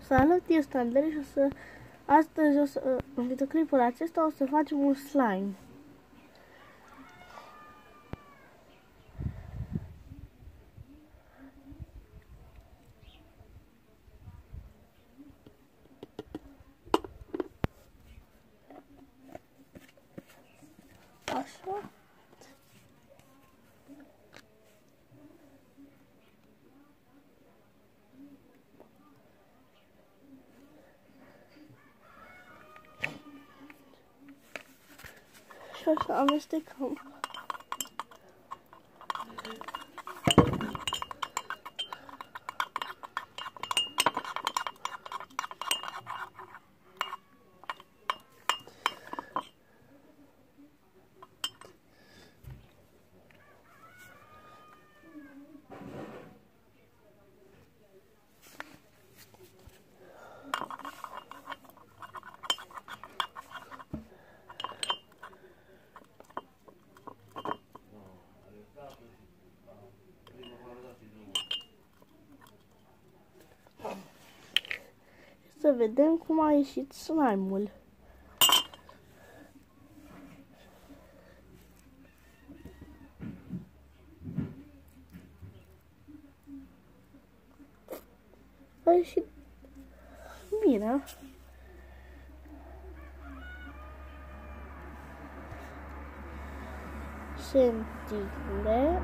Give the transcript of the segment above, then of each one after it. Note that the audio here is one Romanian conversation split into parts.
Salut, eu sunt Andrei și astăzi, în videoclipul acesta, o să facem un slime. Așa. Și așa amestecăm. Să vedem cum a ieșit slime-ul. A ieșit bine. Centile.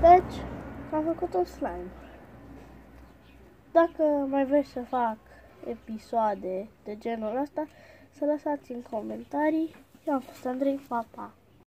Deci, am făcut un slime. Dacă mai vreți să fac episoade de genul ăsta, să lăsați în comentarii. Eu am fost Andrei, pa, pa!